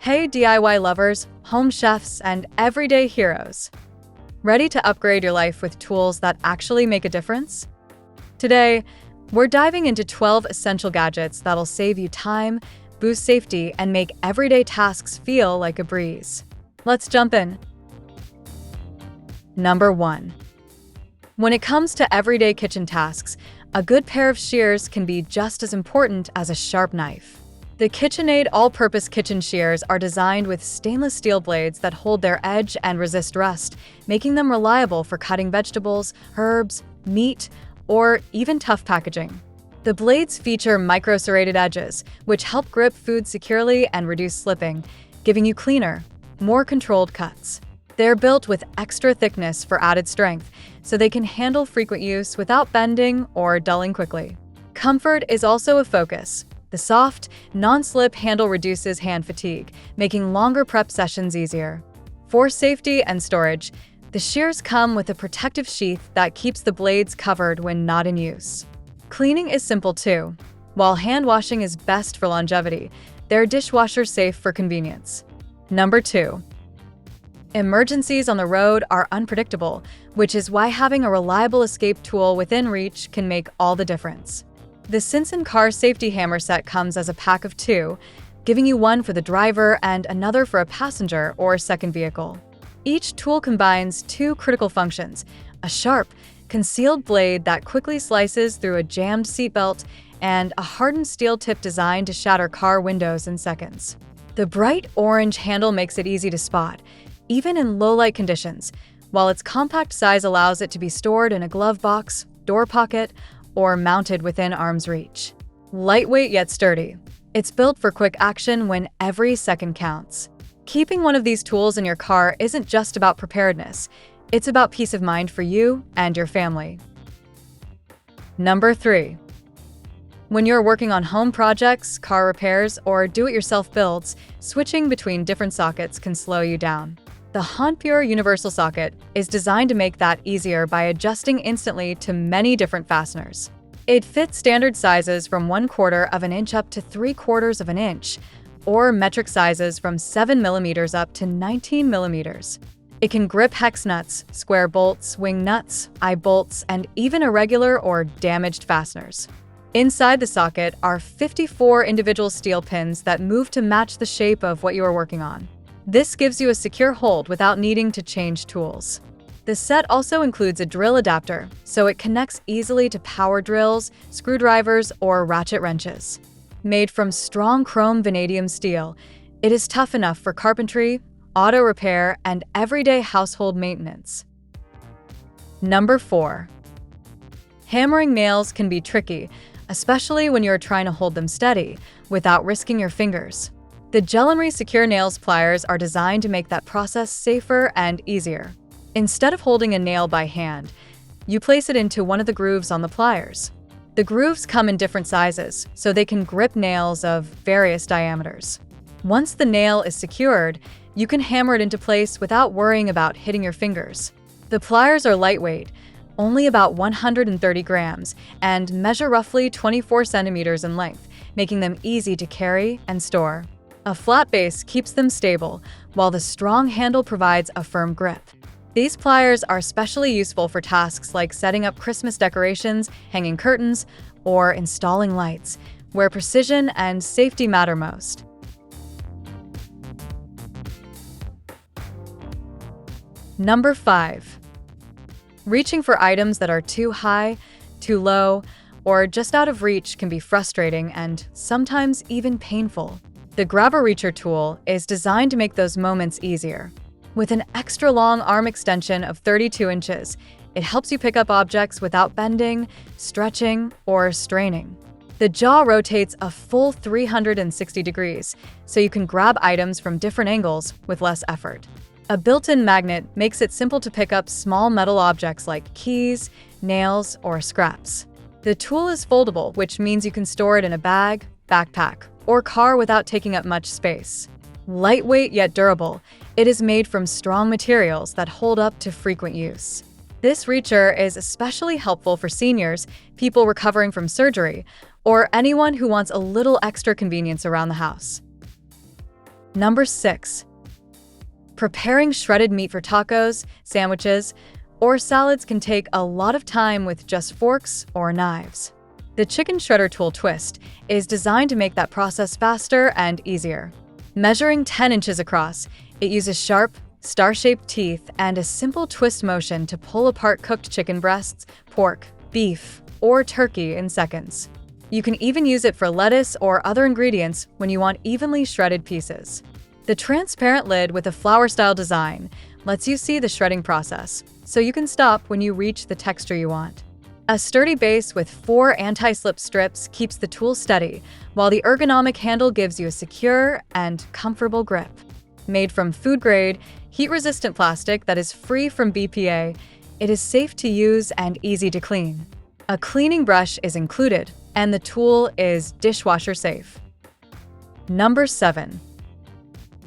Hey DIY lovers, home chefs, and everyday heroes. Ready to upgrade your life with tools that actually make a difference? Today, we're diving into 12 essential gadgets that'll save you time, boost safety, and make everyday tasks feel like a breeze. Let's jump in. Number 1. When it comes to everyday kitchen tasks, a good pair of shears can be just as important as a sharp knife. The KitchenAid all-purpose kitchen shears are designed with stainless steel blades that hold their edge and resist rust, making them reliable for cutting vegetables, herbs, meat, or even tough packaging. The blades feature micro-serrated edges, which help grip food securely and reduce slipping, giving you cleaner, more controlled cuts. They're built with extra thickness for added strength, so they can handle frequent use without bending or dulling quickly. Comfort is also a focus. The soft, non-slip handle reduces hand fatigue, making longer prep sessions easier. For safety and storage, the shears come with a protective sheath that keeps the blades covered when not in use. Cleaning is simple too. While hand washing is best for longevity, they're dishwasher safe for convenience. Number 2. Emergencies on the road are unpredictable, which is why having a reliable escape tool within reach can make all the difference. The Simpson Car Safety Hammer Set comes as a pack of 2, giving you one for the driver and another for a passenger or second vehicle. Each tool combines 2 critical functions: a sharp, concealed blade that quickly slices through a jammed seatbelt, and a hardened steel tip designed to shatter car windows in seconds. The bright orange handle makes it easy to spot, even in low-light conditions, while its compact size allows it to be stored in a glove box, door pocket, or mounted within arm's reach. Lightweight yet sturdy, it's built for quick action when every second counts. Keeping one of these tools in your car isn't just about preparedness, it's about peace of mind for you and your family. Number 3. When you're working on home projects, car repairs, or do-it-yourself builds, switching between different sockets can slow you down. The HonPure Universal Socket is designed to make that easier by adjusting instantly to many different fasteners. It fits standard sizes from 1/4 of an inch up to 3/4 of an inch, or metric sizes from 7 millimeters up to 19 millimeters. It can grip hex nuts, square bolts, wing nuts, eye bolts, and even irregular or damaged fasteners. Inside the socket are 54 individual steel pins that move to match the shape of what you are working on. This gives you a secure hold without needing to change tools. The set also includes a drill adapter, so it connects easily to power drills, screwdrivers, or ratchet wrenches. Made from strong chrome vanadium steel, it is tough enough for carpentry, auto repair, and everyday household maintenance. Number 4. Hammering nails can be tricky, especially when you're trying to hold them steady without risking your fingers. The Gel-Emery Secure Nails pliers are designed to make that process safer and easier. Instead of holding a nail by hand, you place it into one of the grooves on the pliers. The grooves come in different sizes, so they can grip nails of various diameters. Once the nail is secured, you can hammer it into place without worrying about hitting your fingers. The pliers are lightweight, only about 130 grams, and measure roughly 24 centimeters in length, making them easy to carry and store. A flat base keeps them stable, while the strong handle provides a firm grip. These pliers are especially useful for tasks like setting up Christmas decorations, hanging curtains, or installing lights, where precision and safety matter most. Number 5. Reaching for items that are too high, too low, or just out of reach can be frustrating and sometimes even painful. The Grabber Reacher tool is designed to make those moments easier. With an extra long arm extension of 32 inches, it helps you pick up objects without bending, stretching, or straining. The jaw rotates a full 360 degrees, so you can grab items from different angles with less effort. A built-in magnet makes it simple to pick up small metal objects like keys, nails, or scraps. The tool is foldable, which means you can store it in a bag, backpack, or car without taking up much space. Lightweight yet durable, it is made from strong materials that hold up to frequent use. This reacher is especially helpful for seniors, people recovering from surgery, or anyone who wants a little extra convenience around the house. Number 6. Preparing shredded meat for tacos, sandwiches, or salads can take a lot of time with just forks or knives. The chicken shredder tool Twist is designed to make that process faster and easier. Measuring 10 inches across, it uses sharp, star-shaped teeth and a simple twist motion to pull apart cooked chicken breasts, pork, beef, or turkey in seconds. You can even use it for lettuce or other ingredients when you want evenly shredded pieces. The transparent lid with a flower-style design lets you see the shredding process, so you can stop when you reach the texture you want. A sturdy base with 4 anti-slip strips keeps the tool steady, while the ergonomic handle gives you a secure and comfortable grip. Made from food-grade, heat-resistant plastic that is free from BPA, it is safe to use and easy to clean. A cleaning brush is included, and the tool is dishwasher safe. Number 7.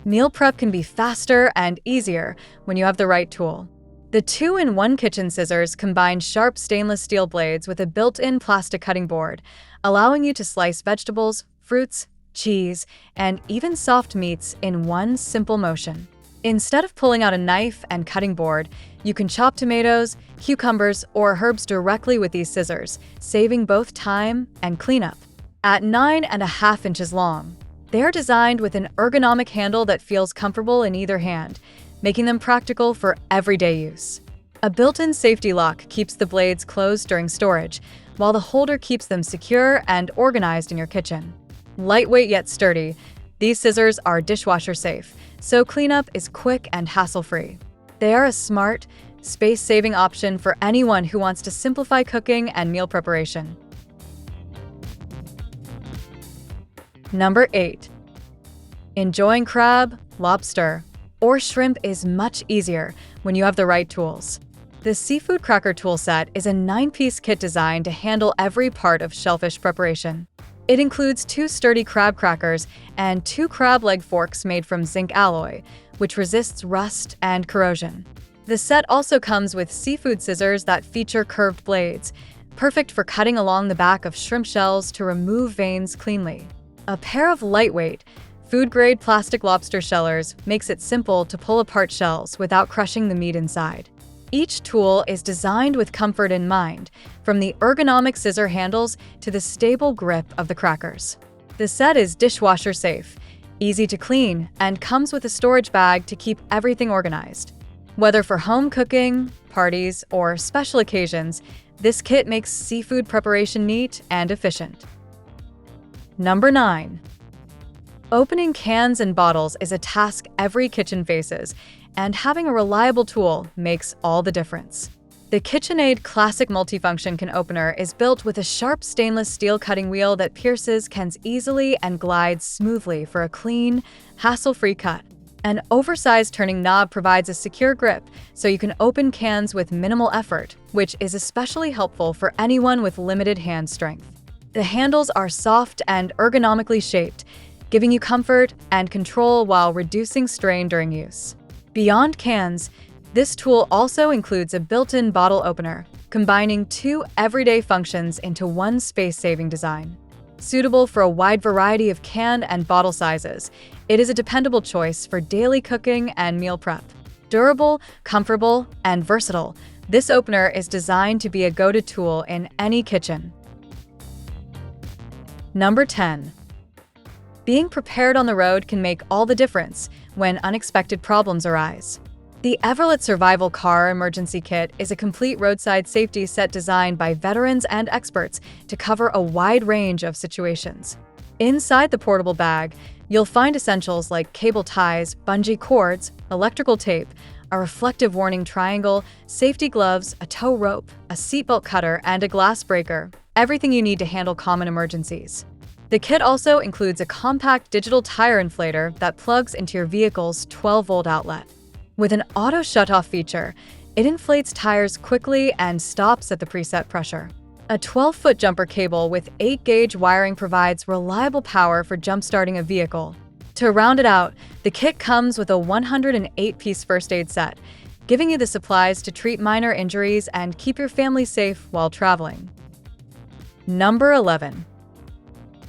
Meal prep can be faster and easier when you have the right tool. The 2-in-1 kitchen scissors combine sharp stainless steel blades with a built-in plastic cutting board, allowing you to slice vegetables, fruits, cheese, and even soft meats in one simple motion. Instead of pulling out a knife and cutting board, you can chop tomatoes, cucumbers, or herbs directly with these scissors, saving both time and cleanup. At 9.5 inches long, they are designed with an ergonomic handle that feels comfortable in either hand, making them practical for everyday use. A built-in safety lock keeps the blades closed during storage, while the holder keeps them secure and organized in your kitchen. Lightweight yet sturdy, these scissors are dishwasher safe, so cleanup is quick and hassle-free. They are a smart, space-saving option for anyone who wants to simplify cooking and meal preparation. Number 8. Enjoying crab, lobster, or shrimp is much easier when you have the right tools. The Seafood Cracker tool set is a 9-piece kit designed to handle every part of shellfish preparation. It includes 2 sturdy crab crackers and 2 crab leg forks made from zinc alloy, which resists rust and corrosion. The set also comes with seafood scissors that feature curved blades, perfect for cutting along the back of shrimp shells to remove veins cleanly. A pair of lightweight, food-grade plastic lobster shellers makes it simple to pull apart shells without crushing the meat inside. Each tool is designed with comfort in mind, from the ergonomic scissor handles to the stable grip of the crackers. The set is dishwasher safe, easy to clean, and comes with a storage bag to keep everything organized. Whether for home cooking, parties, or special occasions, this kit makes seafood preparation neat and efficient. Number 9. Opening cans and bottles is a task every kitchen faces, and having a reliable tool makes all the difference. The KitchenAid Classic Multifunction Can Opener is built with a sharp stainless steel cutting wheel that pierces cans easily and glides smoothly for a clean, hassle-free cut. An oversized turning knob provides a secure grip, so you can open cans with minimal effort, which is especially helpful for anyone with limited hand strength. The handles are soft and ergonomically shaped, giving you comfort and control while reducing strain during use. Beyond cans, this tool also includes a built-in bottle opener, combining 2 everyday functions into one space-saving design. Suitable for a wide variety of can and bottle sizes, it is a dependable choice for daily cooking and meal prep. Durable, comfortable, and versatile, this opener is designed to be a go-to tool in any kitchen. Number 10. Being prepared on the road can make all the difference when unexpected problems arise. The Everlet Survival Car Emergency Kit is a complete roadside safety set designed by veterans and experts to cover a wide range of situations. Inside the portable bag, you'll find essentials like cable ties, bungee cords, electrical tape, a reflective warning triangle, safety gloves, a tow rope, a seatbelt cutter, and a glass breaker, everything you need to handle common emergencies. The kit also includes a compact digital tire inflator that plugs into your vehicle's 12-volt outlet. With an auto shutoff feature, it inflates tires quickly and stops at the preset pressure. A 12-foot jumper cable with 8-gauge wiring provides reliable power for jump-starting a vehicle. To round it out, the kit comes with a 108-piece first aid set, giving you the supplies to treat minor injuries and keep your family safe while traveling. Number 11.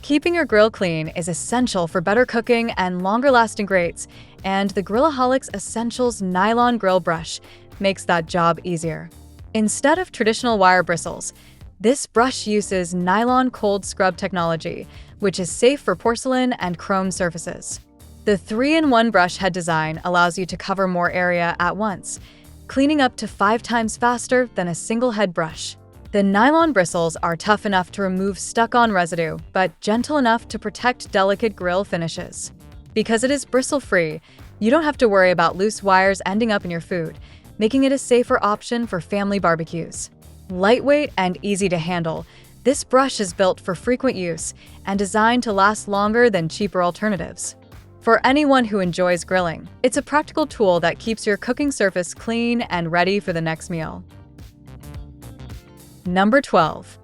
Keeping your grill clean is essential for better cooking and longer-lasting grates, and the Grillaholics Essentials Nylon Grill Brush makes that job easier. Instead of traditional wire bristles, this brush uses nylon cold scrub technology, which is safe for porcelain and chrome surfaces. The 3-in-1 brush head design allows you to cover more area at once, cleaning up to 5 times faster than a single head brush. The nylon bristles are tough enough to remove stuck-on residue, but gentle enough to protect delicate grill finishes. Because it is bristle-free, you don't have to worry about loose wires ending up in your food, making it a safer option for family barbecues. Lightweight and easy to handle, this brush is built for frequent use and designed to last longer than cheaper alternatives. For anyone who enjoys grilling, it's a practical tool that keeps your cooking surface clean and ready for the next meal. Number 12.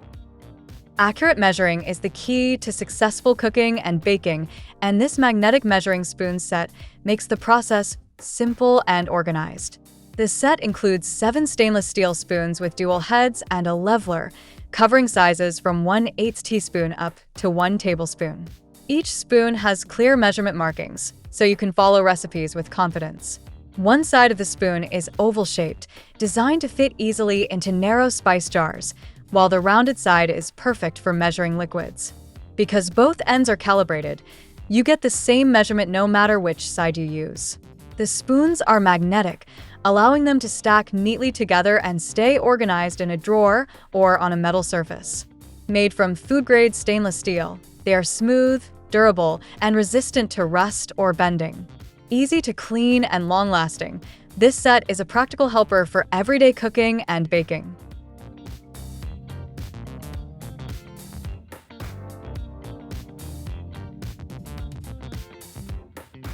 Accurate measuring is the key to successful cooking and baking, and this magnetic measuring spoon set makes the process simple and organized. The set includes 7 stainless steel spoons with dual heads and a leveler, covering sizes from 1/8 teaspoon up to 1 tablespoon. Each spoon has clear measurement markings, so you can follow recipes with confidence. One side of the spoon is oval-shaped, designed to fit easily into narrow spice jars, while the rounded side is perfect for measuring liquids. Because both ends are calibrated, you get the same measurement no matter which side you use. The spoons are magnetic, allowing them to stack neatly together and stay organized in a drawer or on a metal surface. Made from food-grade stainless steel, they are smooth, durable, and resistant to rust or bending. Easy to clean and long-lasting, this set is a practical helper for everyday cooking and baking.